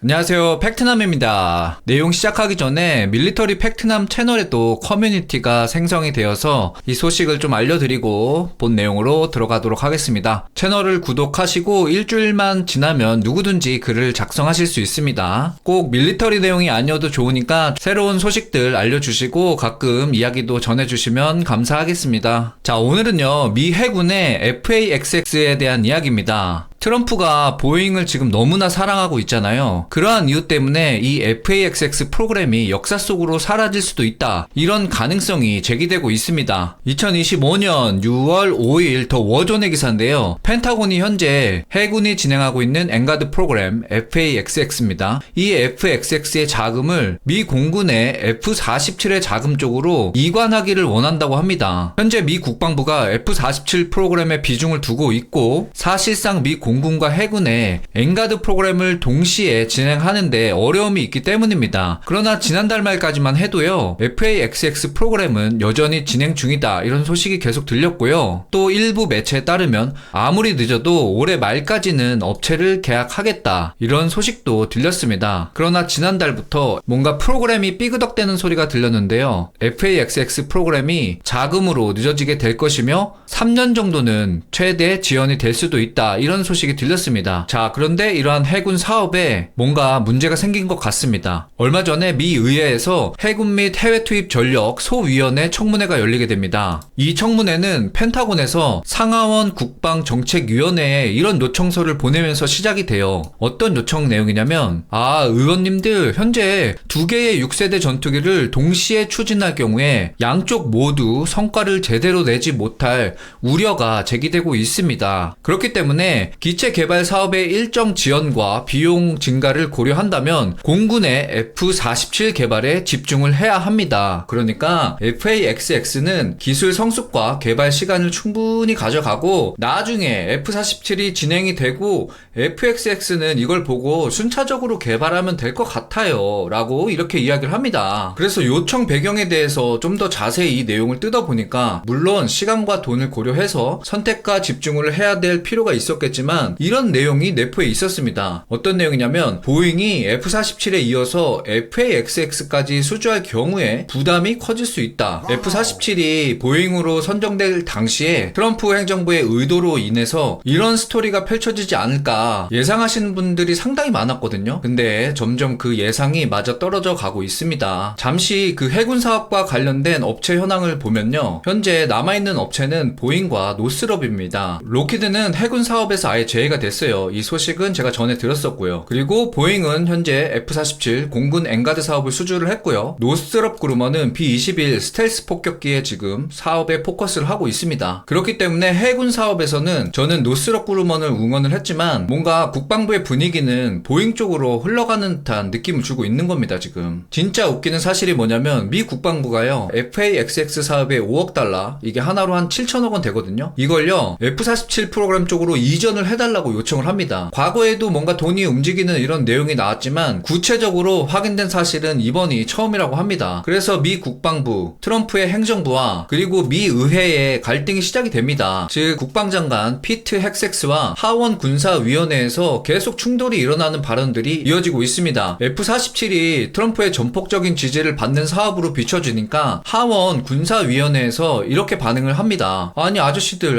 안녕하세요, 팩트남입니다. 내용 시작하기 전에 밀리터리 팩트남 채널에도 커뮤니티가 생성이 되어서 이 소식을 좀 알려드리고 본 내용으로 들어가도록 하겠습니다. 채널을 구독하시고 일주일만 지나면 누구든지 글을 작성하실 수 있습니다. 꼭 밀리터리 내용이 아니어도 좋으니까 새로운 소식들 알려주시고 가끔 이야기도 전해주시면 감사하겠습니다. 자, 오늘은요, 미 해군의 FAXX에 대한 이야기입니다. 트럼프가 보잉을 지금 너무나 사랑하고 있잖아요. 그러한 이유 때문에 이 FAXX 프로그램이 역사 속으로 사라질 수도 있다, 이런 가능성이 제기되고 있습니다. 2025년 6월 5일 더 워존의 기사인데요. 펜타곤이 현재 해군이 진행하고 있는 엔가드 프로그램 FAXX입니다. 이 FXX의 자금을 미 공군의 F-47의 자금 쪽으로 이관하기를 원한다고 합니다. 현재 미 국방부가 F-47 프로그램에 비중을 두고 있고, 사실상 미 공군과 해군의 엔가드 프로그램을 동시에 진행하는데 어려움이 있기 때문입니다. 그러나 지난달 말까지만 해도요, FAXX 프로그램은 여전히 진행 중이다, 이런 소식이 계속 들렸고요. 또 일부 매체에 따르면 아무리 늦어도 올해 말까지는 업체를 계약하겠다, 이런 소식도 들렸습니다. 그러나 지난달부터 뭔가 프로그램이 삐그덕대는 소리가 들렸는데요. FAXX 프로그램이 자금으로 늦어지게 될 것이며 3년 정도는 최대 지연이 될 수도 있다, 이런 소식이 들렸습니다. 자, 그런데 이러한 해군 사업에 뭔가 문제가 생긴 것 같습니다. 얼마 전에 미 의회에서 해군 및 해외 투입 전력 소위원회 청문회가 열리게 됩니다. 이 청문회는 펜타곤에서 상하원 국방정책위원회에 이런 요청서를 보내면서 시작이 돼요. 어떤 요청 내용이냐면, 의원님들, 현재 2개의 6세대 전투기를 동시에 추진할 경우에 양쪽 모두 성과를 제대로 내지 못할 우려가 제기되고 있습니다. 그렇기 때문에 기체 개발 사업의 일정 지연과 비용 증가를 고려한다면 공군의 F-47 개발에 집중을 해야 합니다. 그러니까 FAXX는 기술 성숙과 개발 시간을 충분히 가져가고 나중에 F-47이 진행이 되고 FXX는 이걸 보고 순차적으로 개발하면 될 것 같아요, 라고 이렇게 이야기를 합니다. 그래서 요청 배경에 대해서 좀 더 자세히 이 내용을 뜯어보니까, 물론 시간과 돈을 고려해서 선택과 집중을 해야 될 필요가 있었겠지만 이런 내용이 내포에 있었습니다. 어떤 내용이냐면, 보잉이 F-47에 이어서 FAXX까지 수주할 경우에 부담이 커질 수 있다. F-47이 보잉으로 선정될 당시에 트럼프 행정부의 의도로 인해서 이런 스토리가 펼쳐지지 않을까 예상하시는 분들이 상당히 많았거든요. 근데 점점 그 예상이 맞아 떨어져 가고 있습니다. 잠시 그 해군 사업과 관련된 업체 현황을 보면요, 현재 남아있는 업체는 보잉과 노스럽입니다. 로키드는 해군 사업에서 아예 제외가 됐어요. 이 소식은 제가 전에 들었었고요. 그리고 보잉은 현재 F-47 공군 엔가드 사업을 수주를 했고요. 노스럽 그루머는 B-21 스텔스 폭격기에 지금 사업에 포커스를 하고 있습니다. 그렇기 때문에 해군 사업에서는 저는 노스럽 그루머를 응원을 했지만 뭔가 국방부의 분위기는 보잉 쪽으로 흘러가는 듯한 느낌을 주고 있는 겁니다, 지금. 진짜 웃기는 사실이 뭐냐면, 미 국방부가요, FAXX 사업에 5억 달러, 이게 하나로 한 7천억 원 되거든요. 이걸요, F-47 프로그램 쪽으로 이전을 해달라고 요청을 합니다. 과거에도 뭔가 돈이 움직이는 이런 내용이 나왔지만 구체적으로 확인된 사실은 이번이 처음이라고 합니다. 그래서 미 국방부, 트럼프의 행정부와 그리고 미 의회의 갈등이 시작이 됩니다. 즉, 국방장관 피트 헥섹스와 하원 군사위원회에서 계속 충돌이 일어나는 발언들이 이어지고 있습니다. F-47이 트럼프의 전폭적인 지지를 받는 사업으로 비춰지니까 하원 군사위원회에서 이렇게 반응을 합니다. 아니, 아저씨들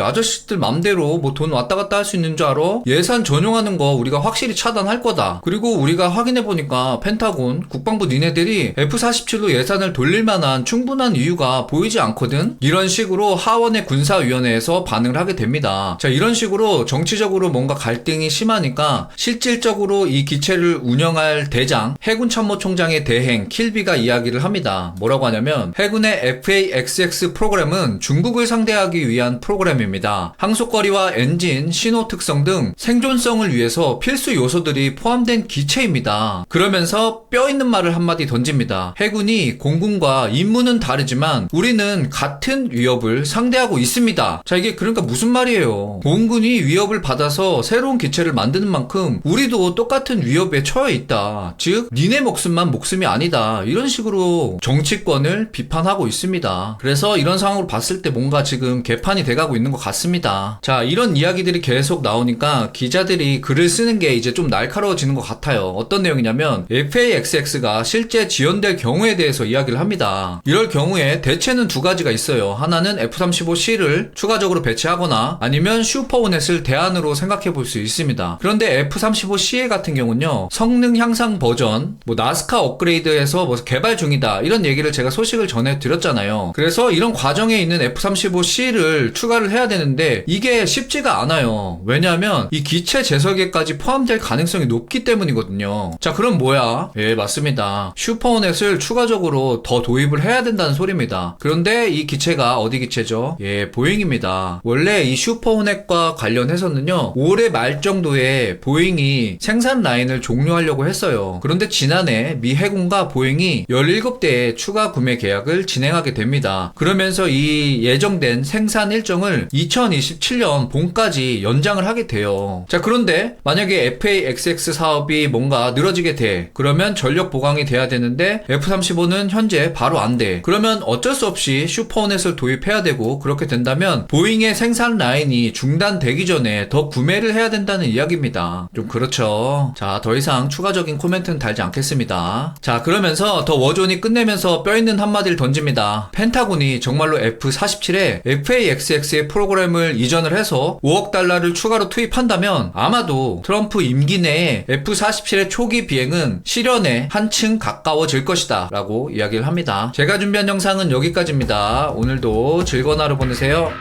맘대로 뭐 돈 왔다 갔다 할 수 있는 줄 알아? 예산 전용하는 거 우리가 확실히 차단할 거다. 그리고 우리가 확인해보니까 펜타곤, 국방부 니네들이 F-47로 예산을 돌릴 만한 충분한 이유가 보이지 않거든? 이런 식으로 하원의 군사위원회에서 반응을 하게 됩니다. 자, 이런 식으로 정치적으로 뭔가 갈등이 심하니까 실질적으로 이 기체를 운영할 대장, 해군참모총장의 대행 킬비가 이야기를 합니다. 뭐라고 하냐면, 해군의 FAXX 프로그램은 중국을 상대하기 위한 프로그램입니다. 항속거리와 엔진, 신호 특성 등 생존성을 위해서 필수 요소들이 포함된 기체입니다. 그러면서 뼈 있는 말을 한마디 던집니다. 해군이 공군과 임무는 다르지만 우리는 같은 위협을 상대하고 있습니다. 자, 이게 그러니까 무슨 말이에요? 공군이 위협을 받아서 새로운 기체를 만드는 만큼 우리도 똑같은 위협에 처해 있다. 즉, 니네 목숨만 목숨이 아니다. 이런 식으로 정치권을 비판하고 있습니다. 그래서 이런 상황으로 봤을 때 뭔가 지금 개판이 돼가고 있는 것 같습니다. 자, 이런 이야기들이 계속 나오는 나오니까 기자들이 글을 쓰는 게 이제 좀 날카로워지는 것 같아요. 어떤 내용이냐면 FA-XX가 실제 지연될 경우에 대해서 이야기를 합니다. 이럴 경우에 대체는 두 가지가 있어요. 하나는 F-35C를 추가적으로 배치하거나 아니면 슈퍼호넷을 대안으로 생각해 볼 수 있습니다. 그런데 F-35C 같은 경우는요, 성능 향상 버전, 나스카 업그레이드에서 개발 중이다, 이런 얘기를 제가 소식을 전해드렸잖아요. 그래서 이런 과정에 있는 F-35C를 추가를 해야 되는데 이게 쉽지가 않아요. 왜냐하면 이 기체 제설계까지 포함될 가능성이 높기 때문이거든요. 자, 그럼 뭐야? 예, 맞습니다. 슈퍼호넷을 추가적으로 더 도입을 해야 된다는 소리입니다. 그런데 이 기체가 어디 기체죠? 예, 보잉입니다. 원래 이 슈퍼호넷과 관련해서는요, 올해 말 정도에 보잉이 생산 라인을 종료하려고 했어요. 그런데 지난해 미 해군과 보잉이 17대의 추가 구매 계약을 진행하게 됩니다. 그러면서 이 예정된 생산 일정을 2027년 봄까지 연장을 하게 돼요. 자, 그런데 만약에 FA-XX 사업이 뭔가 늘어지게 돼. 그러면 전력 보강이 돼야 되는데 F-35는 현재 바로 안 돼. 그러면 어쩔 수 없이 슈퍼호넷을 도입해야 되고, 그렇게 된다면 보잉의 생산 라인이 중단되기 전에 더 구매를 해야 된다는 이야기입니다. 좀 그렇죠. 자, 더 이상 추가적인 코멘트는 달지 않겠습니다. 자, 그러면서 더 워존이 끝내면서 뼈있는 한마디를 던집니다. 펜타곤이 정말로 F-47에 FA-XX의 프로그램을 이전을 해서 5억 달러를 추가로 투입한다면 아마도 트럼프 임기 내에 F-47의 초기 비행은 실현에 한층 가까워질 것이다 라고 이야기를 합니다. 제가 준비한 영상은 여기까지입니다. 오늘도 즐거운 하루 보내세요.